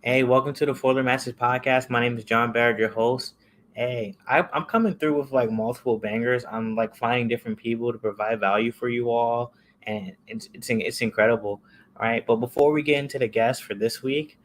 Hey, welcome to the For the Masses podcast. My name is John Barrett, your host. Hey, I'm coming through with like multiple bangers. I'm like finding different people to provide value for you all, and it's incredible. All right, but before we get into the guests for this week,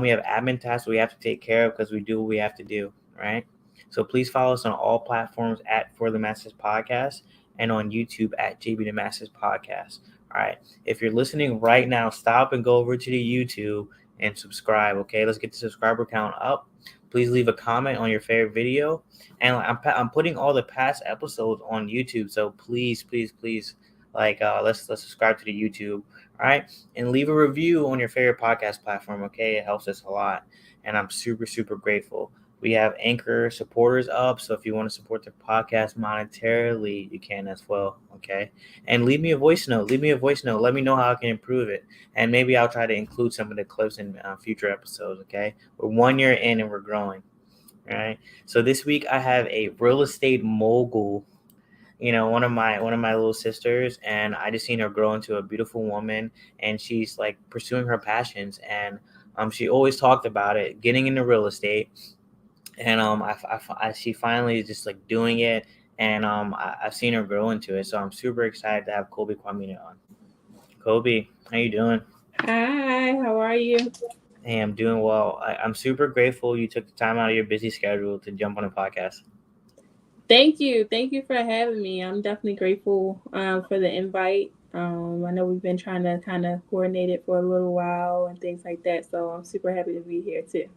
we have admin tasks we have to take care of because we do what we have to do. Right. So please follow us on all platforms at For the Masses podcast and on YouTube at JB the Masses podcast. All right. If you're listening right now, stop and go over to the YouTube and subscribe. Okay, let's get the subscriber count up. Please leave a comment on your favorite video, and I'm putting all the past episodes on YouTube. So please, let's subscribe to the YouTube. All right, and leave a review on your favorite podcast platform. Okay, it helps us a lot, and I'm super grateful. We have Anchor supporters up, so if you want to support the podcast monetarily, you can as well. Okay, and leave me a voice note. Leave me a voice note. Let me know how I can improve it, and maybe I'll try to include some of the clips in future episodes. Okay, we're 1 year in and we're growing. All right. So this week I have a real estate mogul. One of my little sisters, and I just seen her grow into a beautiful woman, and she's like pursuing her passions, and she always talked about it, getting into real estate, and she finally is just like doing it, and I've seen her grow into it, so I'm super excited to have Kobey Quamina on. Kobey, how you doing? Hi, how are you? Hey, I'm doing well. I'm super grateful you took the time out of your busy schedule to jump on a podcast. Thank you. Thank you for having me. I'm definitely grateful for the invite. I know we've been trying to kind of coordinate it for a little while and things like that. So I'm super happy to be here too.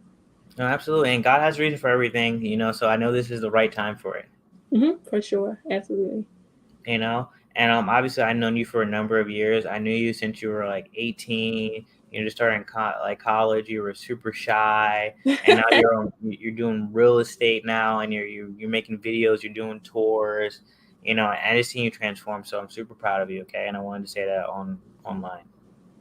No, absolutely, and God has a reason for everything, so I know this is the right time for it. For sure. Absolutely. you know. And obviously, I've known you for a number of years. I knew you since you were like 18. Just starting college. You were super shy, and now you're doing real estate now, and you're making videos. You're doing tours. And I just seen you transform. So I'm super proud of you. Okay, and I wanted to say that online.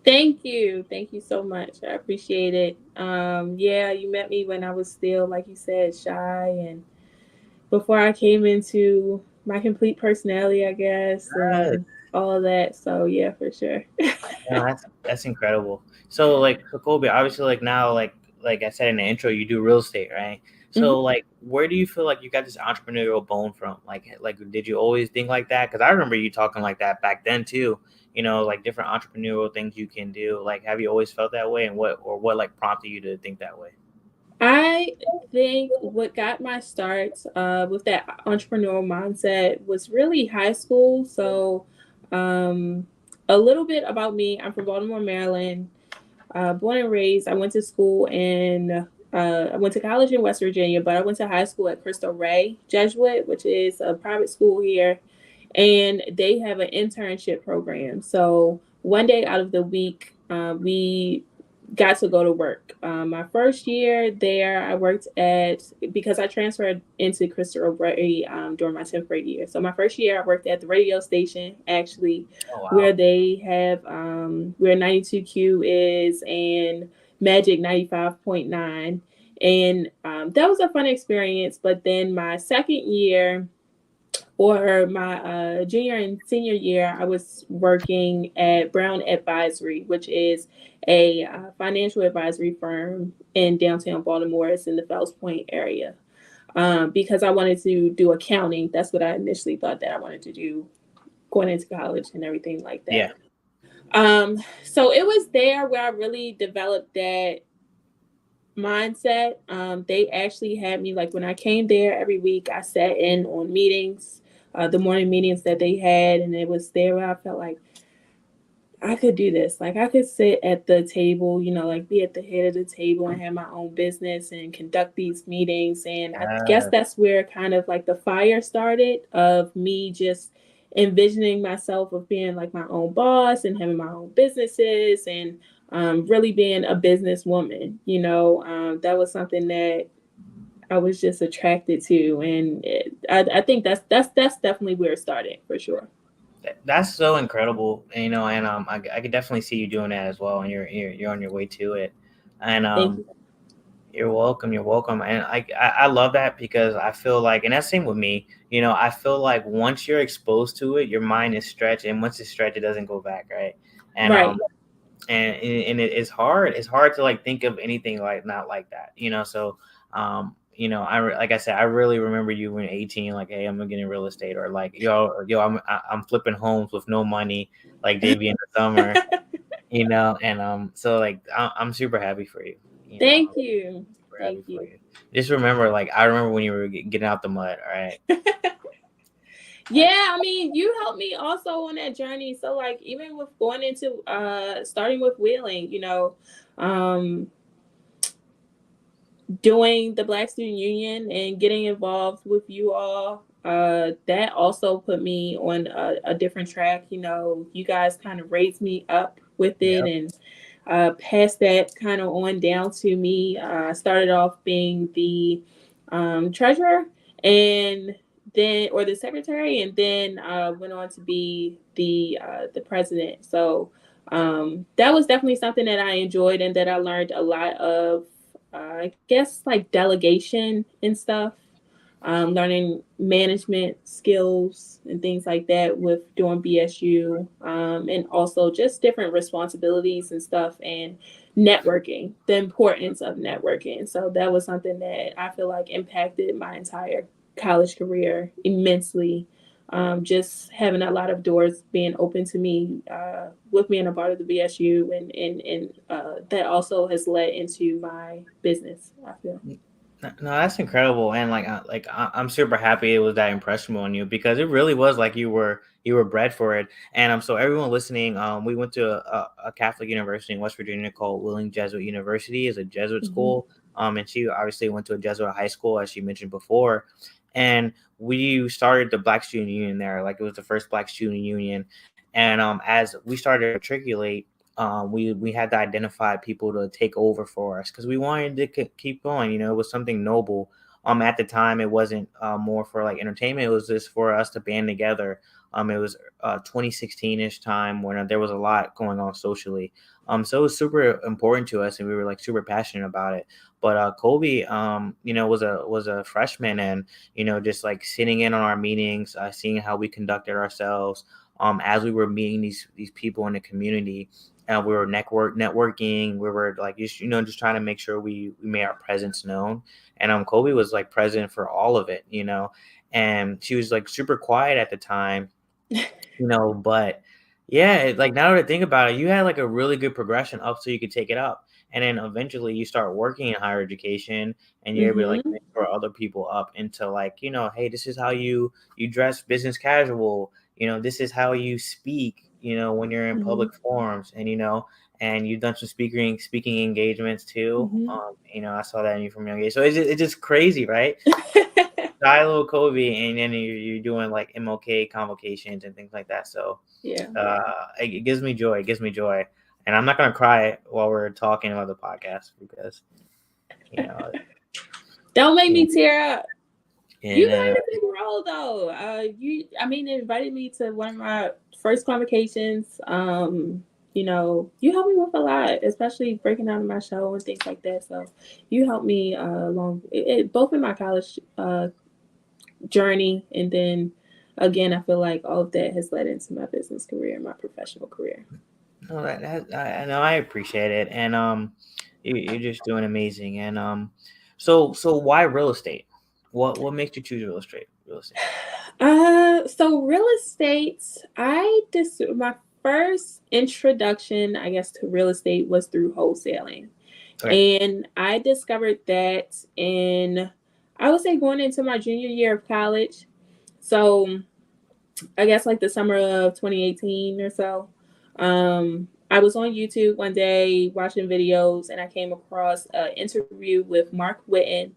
Thank you. Thank you so much. I appreciate it. Yeah, you met me when I was still, like you said, shy and before I came into my complete personality, I guess, Yes. and all of that. So yeah, for sure. That's incredible. So Kobe, obviously, like now, like I said in the intro, you do real estate, right? So Mhm. like, where do you feel like you got this entrepreneurial bone from? Like did you always think like that? Because I remember you talking like that back then too. Like different entrepreneurial things you can do. Like, have you always felt that way, and what like prompted you to think that way? I think what got my start with that entrepreneurial mindset was really high school. So, um, a little bit about me: I'm from Baltimore, Maryland, born and raised. I went to school in I went to college in West Virginia, but I went to high school at Cristo Rey Jesuit, which is a private school here, and they have an internship program. So one day out of the week, we got to go to work. My first year there, I worked at because I transferred into Cristo Rey during my 10th grade year. So my first year, I worked at the radio station, actually, Oh wow. where they have where 92Q is and Magic 95.9. And that was a fun experience. But then my second year, or my junior and senior year, I was working at Brown Advisory, which is a financial advisory firm in downtown Baltimore. It's in the Fells Point area. Because I wanted to do accounting. That's what I initially thought that I wanted to do going into college and everything like Yeah. that. So it was there where I really developed that mindset. They actually had me, like, when I came there every week, I sat in on meetings, the morning meetings that they had, and it was there where I felt like I could do this. Like, I could sit at the table, like be at the head of the table and have my own business and conduct these meetings. And I guess Uh, that's where kind of like the fire started of me just envisioning myself of being like my own boss and having my own businesses and really being a businesswoman. That was something that I was just attracted to, and I think that's definitely where it started for sure. that's so incredible. And I could definitely see you doing that as well, and you're on your way to it. And Thank you. You're welcome. You're welcome. And I love that because I feel like, and that's same with me. I feel like once you're exposed to it, your mind is stretched, and once it's stretched, it doesn't go back, right? And Right. and it's hard. It's hard to like think of anything like not like that, you know. So, like I said, I really remember you when 18, like, hey, I'm gonna get in real estate, or like, yo, I'm flipping homes with no money, like JB in the summer, you know. And so like, I'm super happy for you, you know. Thank I'm you. super Thank happy for you. you. Just remember, like, I remember when you were getting out the mud, all right. Like, Yeah, I mean, you helped me also on that journey. So like even with going into starting with wheeling, um doing the Black Student Union and getting involved with you all, that also put me on a different track. You guys kind of raised me up with it yeah, and passed that kind of on down to me. I started off being the treasurer and then, or the secretary, and then went on to be the president. So that was definitely something that I enjoyed and that I learned a lot of, I guess, like delegation and stuff, learning management skills and things like that with doing BSU, and also just different responsibilities and stuff, and networking, the importance of networking. So that was something that I feel like impacted my entire college career immensely. Just having a lot of doors being open to me, with being a part of the BSU, and that also has led into my business, I feel. no, that's incredible, and I'm super happy it was that impression on you, because it really was like you were bred for it. And so everyone listening, we went to a Catholic university in West Virginia called Willing Jesuit University, is a Jesuit Hmm. school, and she obviously went to a Jesuit high school, as she mentioned before, and we started the Black Student Union there, like it was the first Black Student Union, and as we started to matriculate, we had to identify people to take over for us, because we wanted to keep going. You know, it was something noble. At the time, it wasn't more for like entertainment. It was just for us to band together. It was 2016-ish time when there was a lot going on socially. So it was super important to us, and we were like super passionate about it. But Kobe, was a freshman, and just like sitting in on our meetings, seeing how we conducted ourselves, as we were meeting these people in the community, and we were networking. We were like just trying to make sure we made our presence known. And Kobe was like present for all of it, and she was like super quiet at the time, but yeah, like now that I think about it, you had like a really good progression up so you could take it up. And then eventually you start working in higher education, and you're able to like Hmm. mentor other people up into like, hey, this is how you dress business casual, this is how you speak, when you're in Hmm. public forums, and you've done some speaking engagements too. Hmm. I saw that in you from a young age. So it's just crazy, right? Silo Kobe, and then you're doing like MLK convocations and things like that. So Yeah. it gives me joy. It gives me joy, and I'm not gonna cry while we're talking about the podcast, because you know, Don't make yeah, me tear up. You and played a big role though. I mean, invited me to one of my first convocations. You helped me with a lot, especially breaking down my show and things like that. So you helped me along both in my college journey, and then again, I feel like all of that has led into my business career and my professional career. no, I know, I appreciate it, and you're just doing amazing. And so why real estate? What makes you choose real estate? Real estate. So real estate, my first introduction, I guess, to real estate was through wholesaling. Okay. And I discovered that in, I would say, going into my junior year of college. So I guess like the summer of 2018 or so. I was on YouTube one day watching videos, and I came across an interview with Mark Witten,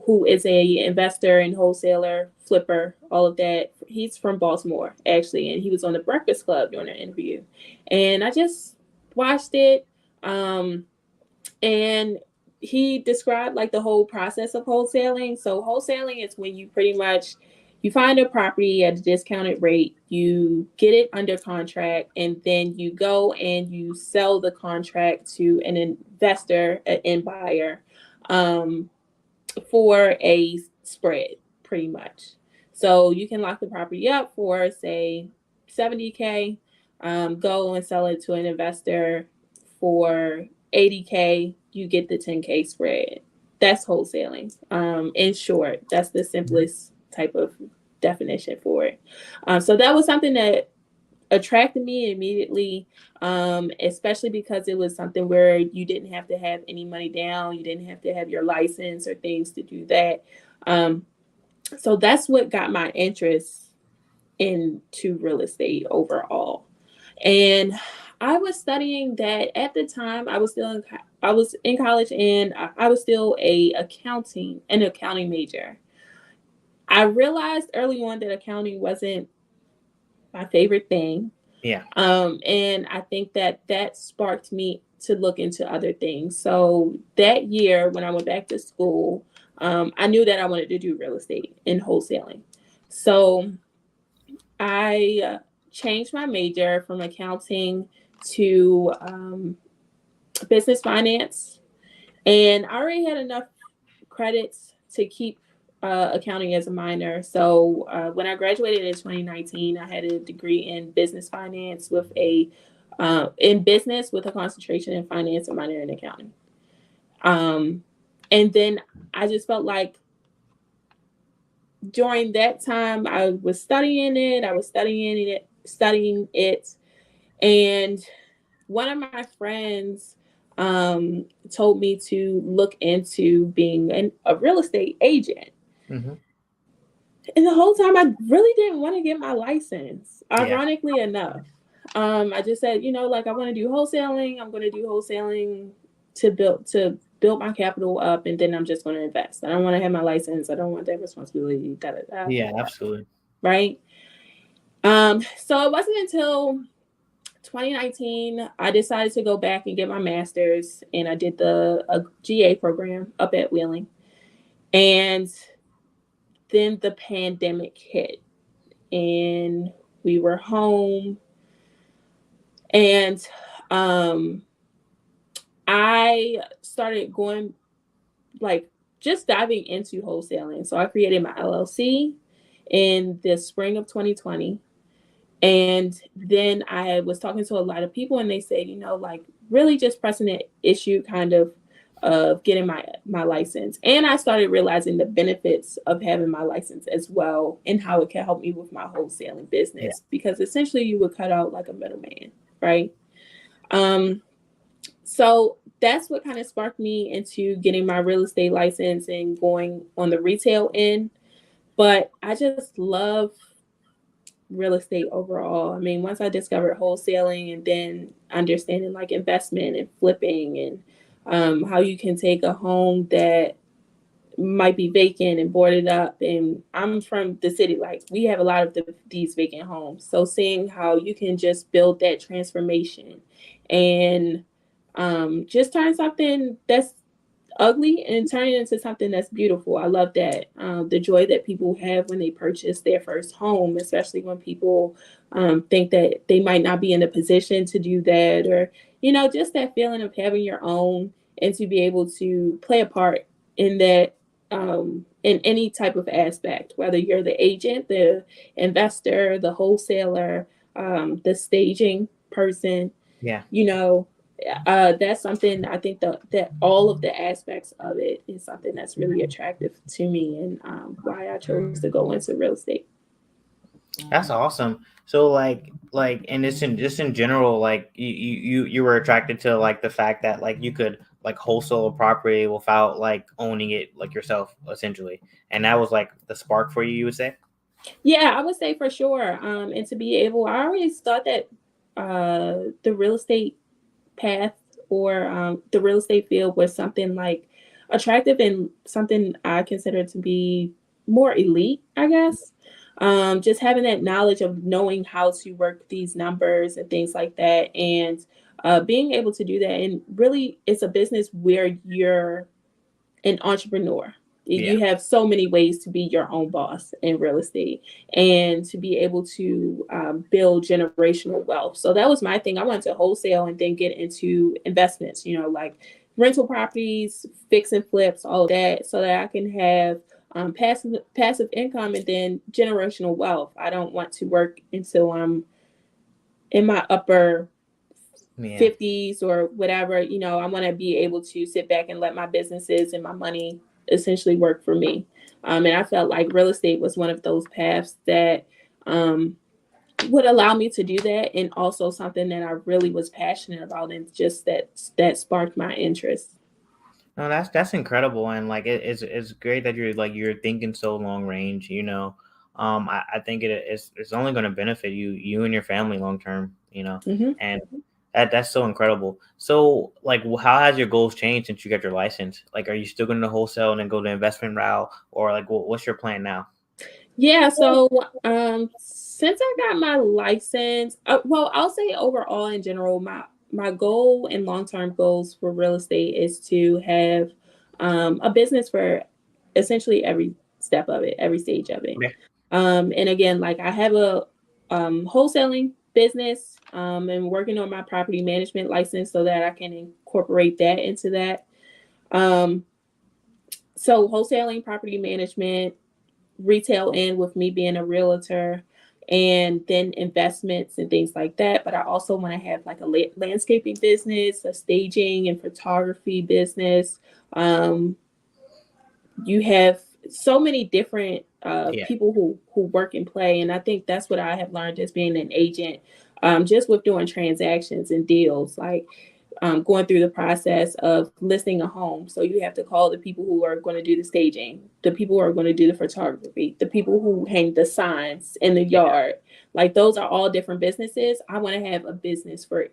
who is a investor and wholesaler, flipper, all of that. He's from Baltimore, actually, and he was on the Breakfast Club during an interview. And I just watched it, and he described like the whole process of wholesaling. So wholesaling is when you pretty much you find a property at a discounted rate, you get it under contract, and then you go and you sell the contract to an investor, an end buyer, um, for a spread, pretty much. So you can lock the property up for say 70K. go and sell it to an investor for 80K, you get the 10K spread. That's wholesaling. In short, that's the simplest type of definition for it. So that was something that attracted me immediately, especially because it was something where you didn't have to have any money down, you didn't have to have your license or things to do that. So that's what got my interest into real estate overall. And I was studying that at the time. I was in college, and I was still an accounting major. I realized early on that accounting wasn't my favorite thing. Yeah. And I think that sparked me to look into other things. So that year, when I went back to school, I knew that I wanted to do real estate and wholesaling. So I changed my major from accounting to business finance, and I already had enough credits to keep accounting as a minor. So when I graduated in 2019, I had a degree in business finance with a in business with a concentration in finance and minor in accounting. Um, and then I just felt like during that time I was studying it. Studying it, and one of my friends told me to look into being a real estate agent. Mm-hmm. And the whole time, I really didn't want to get my license. Yeah. Ironically enough, I just said, like I want to do wholesaling. I'm going to do wholesaling to build my capital up, and then I'm just going to invest. I don't want to have my license. I don't want that responsibility. Da da da. Yeah, absolutely. Right. So it wasn't until 2019 I decided to go back and get my master's, and I did a GA program up at Wheeling, and then the pandemic hit, and we were home, and I started going, like, just diving into wholesaling. So I created my LLC in the spring of 2020. And then I was talking to a lot of people, and they said, like, really just pressing an issue kind of getting my license. And I started realizing the benefits of having my license as well, and how it can help me with my wholesaling Yeah. business, because essentially you would cut out like a middleman, right? So that's what kind of sparked me into getting my real estate license and going on the retail end. But I just love real estate overall. I mean, once I discovered wholesaling and then understanding like investment and flipping, and how you can take a home that might be vacant and boarded up. And I'm from the city, like we have a lot of these vacant homes. So seeing how you can just build that transformation and just turn something that's ugly and turn it into something that's beautiful. I love that. The joy that people have when they purchase their first home, especially when people think that they might not be in a position to do that, or, just that feeling of having your own, and to be able to play a part in that, in any type of aspect, whether you're the agent, the investor, the wholesaler, the staging person, Yeah. you know, that's something I think that all of the aspects of it is something that's really attractive to me, and why I chose to go into real estate. That's awesome. So and this in just in general, like you were attracted to like the fact that like you could like wholesale a property without like owning it like yourself essentially, and that was like the spark for you. You would say? Yeah, I would say for sure. And to be able, I always thought that the real estate path, or the real estate field, was something like attractive and something I consider to be more elite, I guess. Just having that knowledge of knowing how to work these numbers and things like that, and being able to do that. And really, it's a business where you're an entrepreneur. Yeah. You have so many ways to be your own boss in real estate, and to be able to build generational wealth. So that was my thing. I wanted to wholesale and then get into investments, like rental properties, fix and flips, all that, so that I can have passive income and then generational wealth. I don't want to work until I'm in my upper Yeah. 50s or whatever, I want to be able to sit back and let my businesses and my money essentially work for me. And I felt like real estate was one of those paths that um, would allow me to do that, and also something that I really was passionate about, and just that sparked my interest. No, that's incredible, and like it's great that you're thinking so long range. I think it's only going to benefit you and your family long term. Hmm. And that's so incredible. So like, how has your goals changed since you got your license? Like, are you still going to wholesale and then go the investment route, or like, what's your plan now? Yeah, so since I got my license, well, I'll say overall in general, my goal and long-term goals for real estate is to have a business for essentially every step of it, every stage of it. Yeah. And again, like I have a wholesaling business, and working on my property management license so that I can incorporate that into that. Um, so wholesaling, property management, retail end with me being a realtor, and then investments and things like that. But I also want to have like a landscaping business, a staging and photography business. Um, you have so many different Yeah. people who work and play, and I think that's what I have learned as being an agent, just with doing transactions and deals, like going through the process of listing a home. So you have to call the people who are going to do the staging, the people who are going to do the photography, the people who hang the signs in the Yeah. yard. Like those are all different businesses. I want to have a business for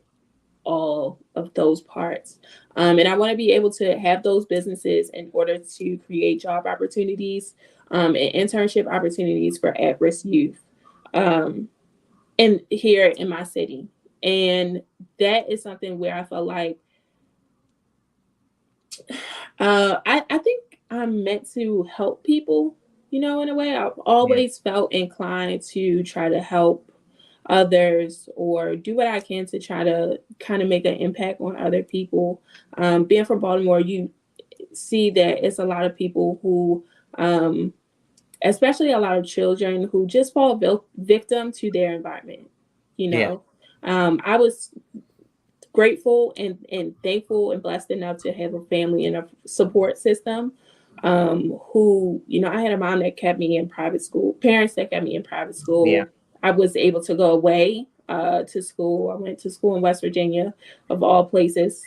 all of those parts. And I want to be able to have those businesses in order to create job opportunities, and internship opportunities for at risk youth, um, in here in my city. And that is something where I feel like I think I'm meant to help people, in a way. I've Yeah. always felt inclined to try to help others or do what I can to try to kind of make an impact on other people. Being from Baltimore, you see that it's a lot of people who, especially a lot of children, who just fall victim to their environment. You Yeah. know, I was grateful and thankful and blessed enough to have a family and a support system, who, I had a mom that kept me in private school, parents that kept me in private Yeah. school. I was able to go away to school. I went to school in West Virginia, of all places,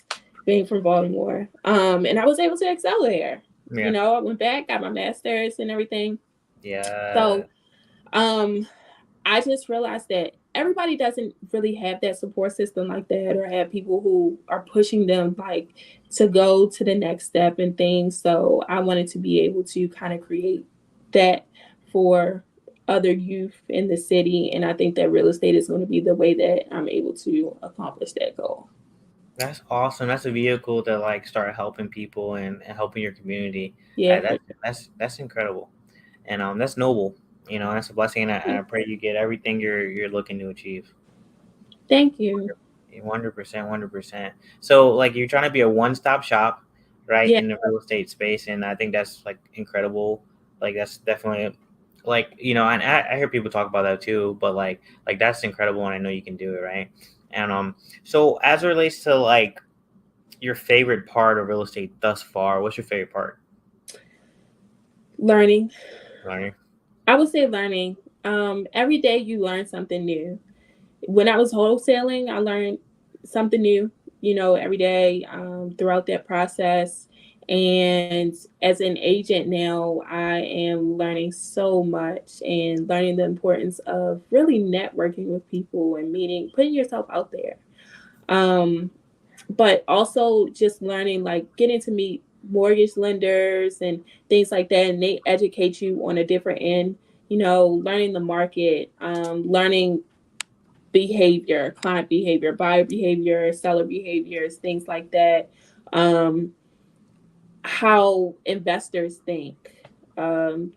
being from Baltimore. And I was able to excel there. Yeah. I went back, got my master's and everything. Yeah. So um, I just realized that everybody doesn't really have that support system like that, or have people who are pushing them like to go to the next step and things. So I wanted to be able to kind of create that for other youth in the city, and I think that real estate is going to be the way that I'm able to accomplish that goal. That's awesome. That's a vehicle to like start helping people and helping your community. Yeah, That's incredible, and that's noble. That's a blessing, and I pray you get everything you're looking to achieve. thank you. 100%, 100%. So like you're trying to be a one-stop shop, right, Yeah. in the real estate space, and I think that's like incredible. Like that's definitely like and I hear people talk about that too, but like that's incredible, and I know you can do it, right? And so as it relates to like your favorite part of real estate thus far, what's your favorite part? Learning. Learning. I would say learning. Every day you learn something new. When I was wholesaling, I learned something new, every day, throughout that process. And as an agent now, I am learning so much and learning the importance of really networking with people and meeting, putting yourself out there. Um, but also just learning, like getting to meet mortgage lenders and things like that, and they educate you on a different end. Learning the market, learning behavior, client behavior, buyer behavior, seller behaviors, things like that. Um, how investors think,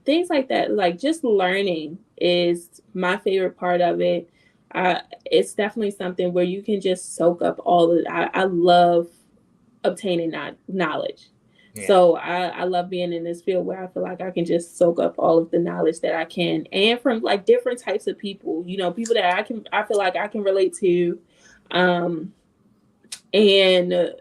things like that. Like just learning is my favorite part of it. It's definitely something where you can just soak up all of it. I love obtaining knowledge. Yeah. So I love being in this field where I feel like I can just soak up all of the knowledge that I can, and from like different types of people, people that I feel like I can relate to, um, and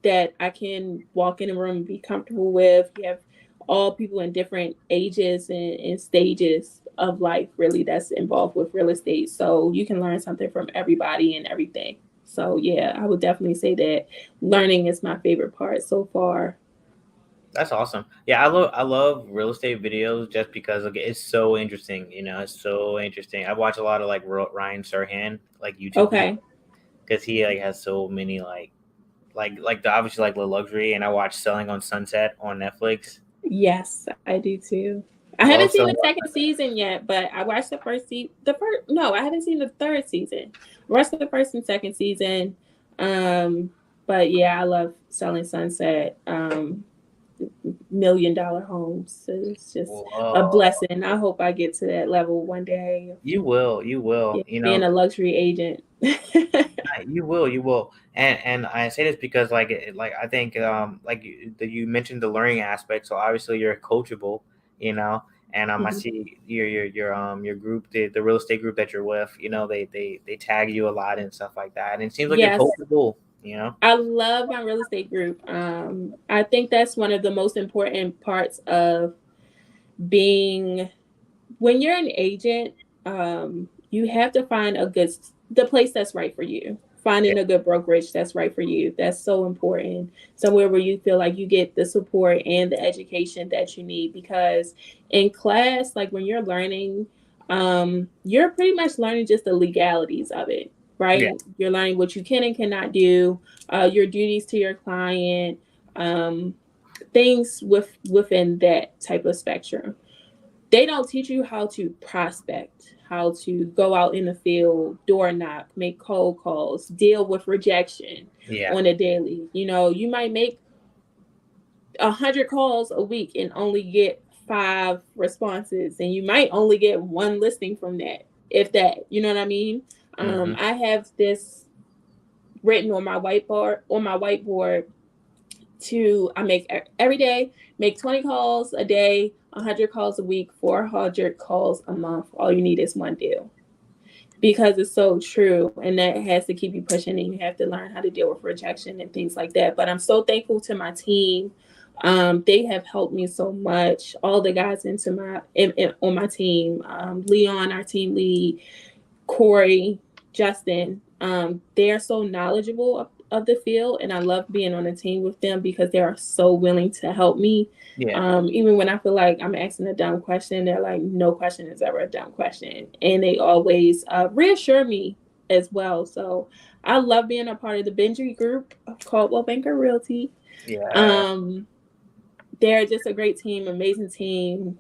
that I can walk in a room and be comfortable with. You have all people in different ages and stages of life, really, that's involved with real estate. So you can learn something from everybody and everything. So yeah, I would definitely say that learning is my favorite part so far. That's awesome. Yeah, I love real estate videos just because like, it's so interesting. It's so interesting. I watch a lot of like Ryan Serhan like YouTube videos Okay. because he like has so many like the obviously like the luxury, and I watch Selling on Sunset on Netflix. Yes, I do too. I haven't Love seen Selling the on second season yet, but I watched the first the first no, I haven't seen the third season. I watched the first and second season. Um but yeah, I love Selling Sunset. $1 million homes. So it's just a Whoa. blessing. I hope I get to that level one day. You will, you will. Yeah, being a luxury agent. You will. And I say this because like I think like you mentioned the learning aspect. So obviously you're coachable, you know. And I Mhm. see your group, the real estate group that you're with. They tag you a lot and stuff like that. And it seems like you're Yes, coachable. You know. I love my real estate group. I think that's one of the most important parts of being when you're an agent. You have to find the place that's right for you. Yeah. Finding a good brokerage that's right for you. That's so important. Somewhere where you feel like you get the support and the education that you need. Because in class, like when you're learning, you're pretty much learning just the legalities of it, Yeah. right? You're learning what you can and cannot do, your duties to your client, um, things within that type of spectrum. They don't teach you how to prospect, how to go out in the field, door knock, make cold calls, deal with rejection Yeah. on a daily. You might make 100 calls a week and only get 5 responses, and you might only get one listing from that, if that. You know what I mean? Hmm. I have this written on my whiteboard to I make every day, make 20 calls a day, 100 calls a week, 400 calls a month. All you need is one deal, because it's so true, and that has to keep you pushing, and you have to learn how to deal with rejection and things like that. But I'm so thankful to my team. They have helped me so much. All the guys on my team, Leon, our team lead, Corey, Justin, they are so knowledgeable of the field, and I love being on a team with them because they are so willing to help me. Yeah. Even when I feel like I'm asking a dumb question, they're like, "No question is ever a dumb question," and they always reassure me as well. So I love being a part of the Benji group of Caldwell Banker Realty. Yeah. Um, they're just a great team, amazing team.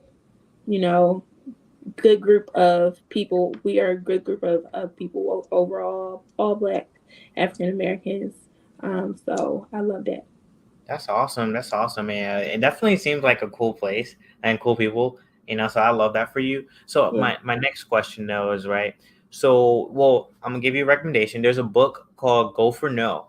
You know, good group of people. We are a good group of people overall, all Black, African Americans. So I love that. That's awesome. That's awesome, man. It definitely seems like a cool place and cool people, so I love that for you. So Yeah. my next question though is right. So, well, I'm gonna give you a recommendation. There's a book called Go for No,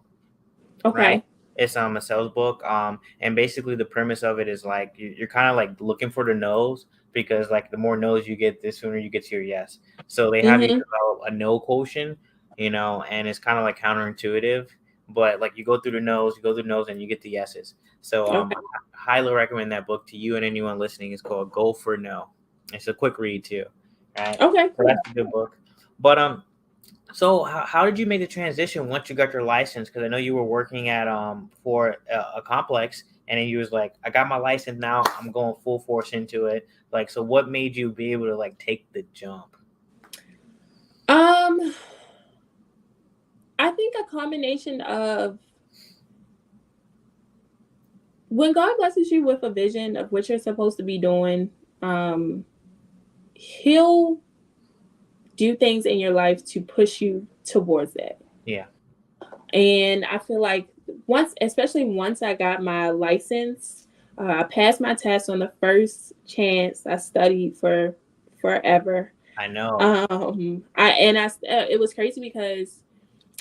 right? Okay. It's a sales book. And basically the premise of it is like you're kind of like looking for the no's because like the more no's you get, the sooner you get to your yes. So they have you Mm-hmm. develop a no quotient, and it's kind of like counterintuitive, but like you go through the no's, and you get the yeses. So Okay. I highly recommend that book to you and anyone listening. It's called Go for No. It's a quick read too, right? Okay. So Cool. that's a good book. But so how did you make the transition once you got your license? Because I know you were working at for a complex, and then you was like, I got my license now. I'm going full force into it. Like, so what made you be able to like take the jump? Um, I think a combination of when God blesses you with a vision of what you're supposed to be doing, um, He'll do things in your life to push you towards that. Yeah, And I feel like especially once I got my license, I passed my test on the first chance. I studied for forever. I know. It was crazy because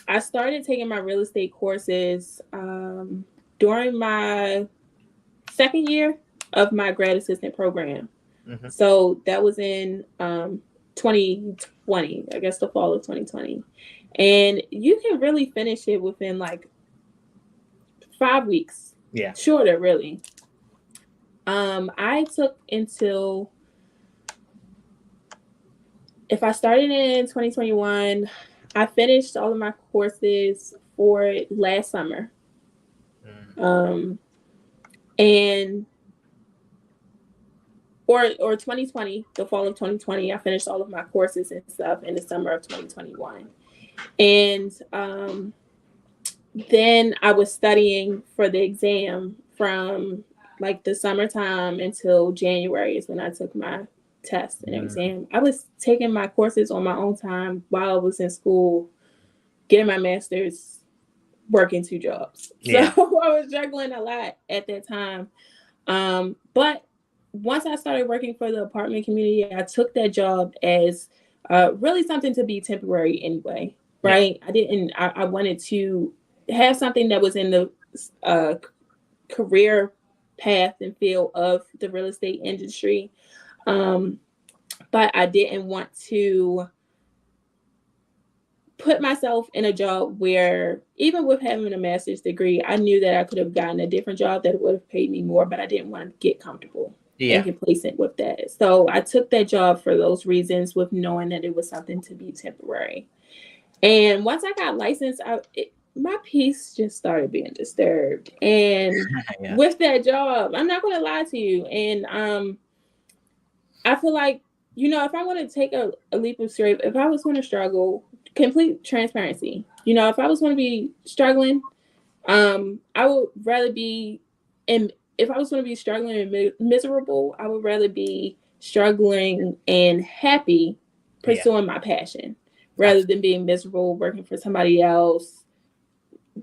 I started taking my real estate courses during my second year of my grad assistant program. Mm-hmm. So that was in 2020, I guess the fall of 2020. And you can really finish it within like 5 weeks. Yeah. Shorter, really. I took until, if I started in 2021, I finished all of my courses for last summer. Mm. Um, and or 2020, the fall of 2020, I finished all of my courses and stuff in the summer of 2021. And then I was studying for the exam from like the summertime until January is when I took my test and Mm. exam. I was taking my courses on my own time while I was in school, getting my master's, working two jobs. So Yeah. I was juggling a lot at that time. But once I started working for the apartment community, I took that job as really something to be temporary anyway, Yeah. right? I wanted to have something that was in the uh, career path and field of the real estate industry. Um, but I didn't want to put myself in a job where, even with having a master's degree, I knew that I could have gotten a different job that would have paid me more, but I didn't want to get comfortable and Yeah. complacent with that. So I took that job for those reasons, with knowing that it was something to be temporary. And once I got licensed, my peace just started being disturbed. And Yeah. with that job, I'm not going to lie to you. And I feel like, if I want to take a leap of faith, if I was going to struggle, complete transparency, if I was going to be struggling, I would rather be, and if I was going to be struggling and miserable, I would rather be struggling and happy Yeah. pursuing my passion rather Absolutely. than being miserable, working for somebody else,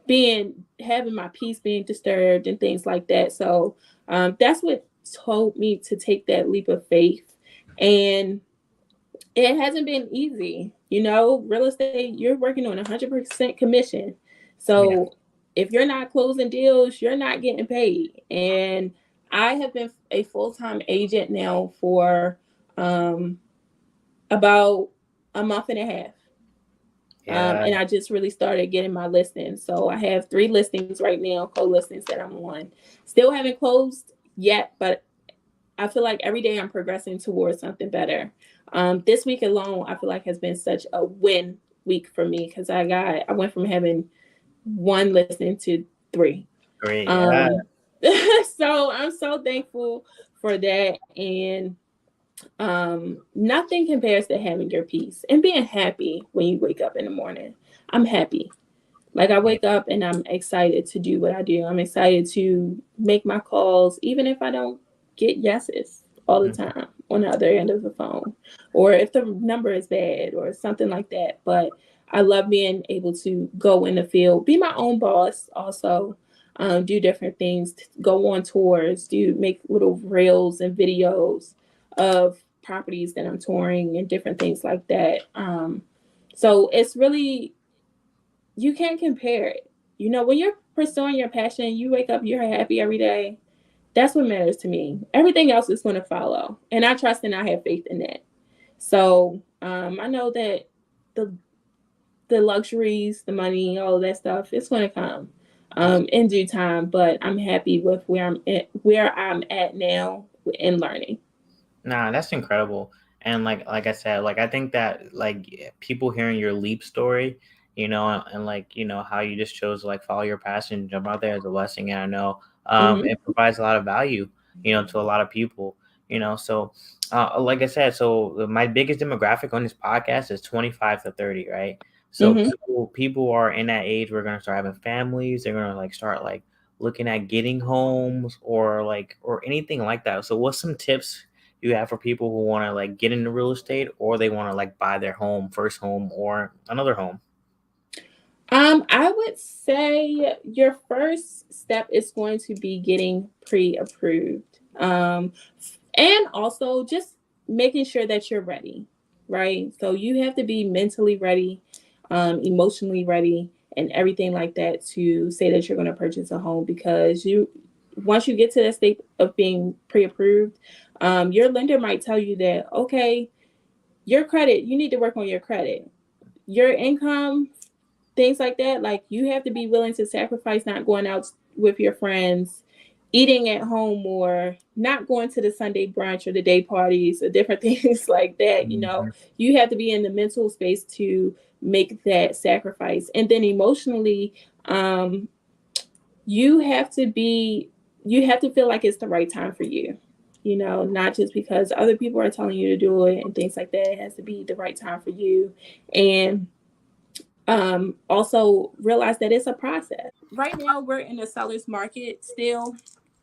having my peace being disturbed and things like that. So that's what told me to take that leap of faith. And it hasn't been easy. Real estate, you're working on 100% commission. Yeah. So if you're not closing deals, you're not getting paid. And I have been a full-time agent now for about a month and a half. Yeah. And I just really started getting my listings. So I have 3 listings right now, co-listings that I'm on. Still haven't closed yet, but I feel like every day I'm progressing towards something better. This week alone, I feel like has been such a win week for me because I went from having 1 listing to 3. Great. Yeah. Um, so I'm so thankful for that. And nothing compares to having your peace and being happy when you wake up in the morning. I'm happy. Like, I Yeah. wake up and I'm excited to do what I do. I'm excited to make my calls, even if I don't get yeses all the Mhm. time on the other end of the phone, or if the number is bad or something like that. But I love being able to go in the field, be my own boss, also do different things, go on tours, make little reels and videos of properties that I'm touring and different things like that. So it's really, you can't compare it. When you're pursuing your passion, you wake up, you're happy every day. That's what matters to me. Everything else is going to follow. And I trust and I have faith in that. So I know that the the luxuries, the money, all of that stuff, it's going to come in due time. But I'm happy with where I'm at now in learning. Nah, that's incredible. And like I said, like I think that like people hearing your leap story, and like how you just chose to like follow your passion, jump out there as a blessing. And I know Hmm. it provides a lot of value, to a lot of people. So like I said, so my biggest demographic on this podcast is 25 to 30, right? So Hmm. people are in that age. We're gonna start having families. They're gonna like start like looking at getting homes or anything like that. So what's some tips you have for people who want to like get into real estate or they want to like buy their home, first home or another home? I would say your first step is going to be getting pre-approved. And also just making sure that you're ready, right? So you have to be mentally ready, emotionally ready, and everything like that to say that you're going to purchase a home, because once you get to that state of being pre-approved, your lender might tell you that, okay, your credit, you need to work on your credit, your income, things like that. Like, you have to be willing to sacrifice not going out with your friends, eating at home more, not going to the Sunday brunch or the day parties or different things like that. Mm-hmm. You have to be in the mental space to make that sacrifice. And then emotionally, um, you have to be, you have to feel like it's the right time for you. Not just because other people are telling you to do it and things like that. It has to be the right time for you. And also realize that it's a process. Right now, we're in the seller's market still.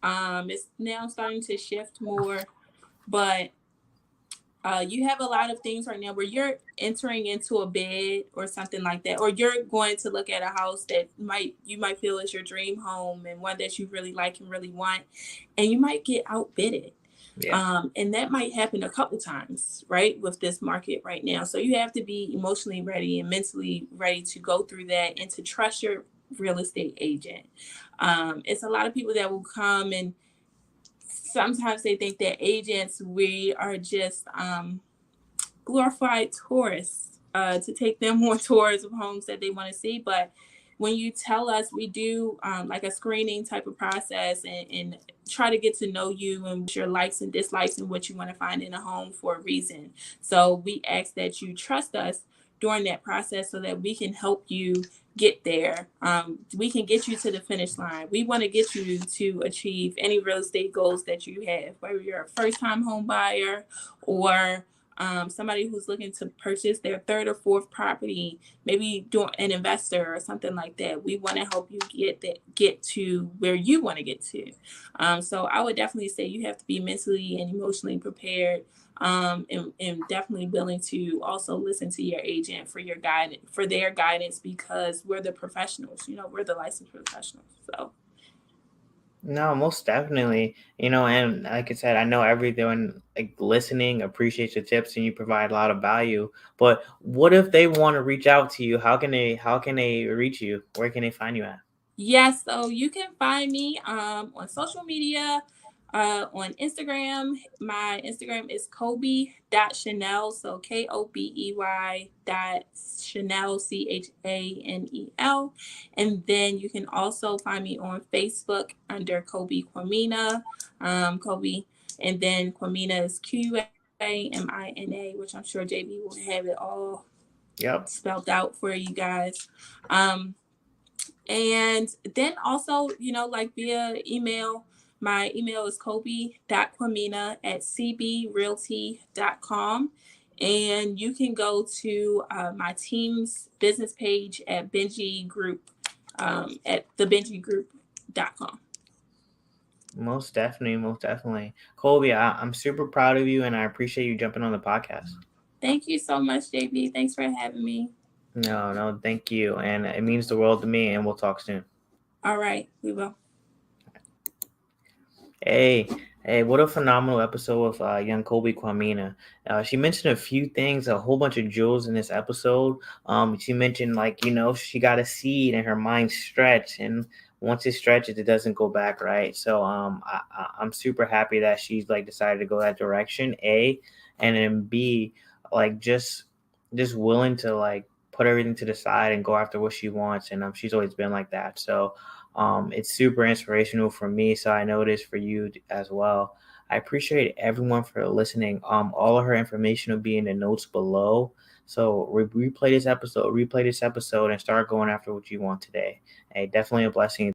It's now starting to shift more, but you have a lot of things right now where you're entering into a bid or something like that, or you're going to look at a house that you might feel is your dream home and one that you really like and really want, and you might get outbidded. Yeah. And that might happen a couple times, right, with this market right now. So you have to be emotionally ready and mentally ready to go through that and to trust your real estate agent. It's a lot of people that will come, and sometimes they think that agents, we are just glorified tourists, to take them on tours of homes that they want to see. But when you tell us, we do like a screening type of process, and try to get to know you and your likes and dislikes and what you want to find in a home for a reason. So we ask that you trust us during that process so that we can help you get there. We can get you to the finish line. We want to get you to achieve any real estate goals that you have, whether you're a first time home buyer or somebody who's looking to purchase their third or fourth property, maybe doing an investor or something like that. We want to help you get to where you want to get to. So I would definitely say you have to be mentally and emotionally prepared, and definitely willing to also listen to your agent for your guidance, for their guidance, because we're the professionals. We're the licensed professionals. So. No, most definitely. And like I said, I know everyone like listening appreciates your tips and you provide a lot of value. But what if they want to reach out to you? How can they reach you? Where can they find you at? Yes, so you can find me on social media, on Instagram. My Instagram is Kobey.Chanel, so Kobey dot Chanel, Chanel. And then you can also find me on Facebook under Kobey Quamina. Kobey, and then Quamina is Quamina, which I'm sure JB will have it all Yep. spelled out for you guys. And then also, like via email, my email is Kobe.Quamina@cbrealty.com. And you can go to my team's business page at Benji Group, at thebenjigroup.com. Most definitely, most definitely. Colby, I'm super proud of you and I appreciate you jumping on the podcast. Thank you so much, JB. Thanks for having me. No, no, thank you. And it means the world to me and we'll talk soon. All right, we will. Hey, hey, what a phenomenal episode of young Kobey Quamina. She mentioned a few things, a whole bunch of jewels in this episode. She mentioned like, she got a seed and her mind stretched, and once it stretches, it doesn't go back, right? So I'm super happy that she's like decided to go that direction, A, and then B, like just willing to like put everything to the side and go after what she wants, and she's always been like that. So it's super inspirational for me, so I know it is for you as well. I appreciate everyone for listening. All of her information will be in the notes below. So replay this episode, and start going after what you want today. Hey, definitely a blessing.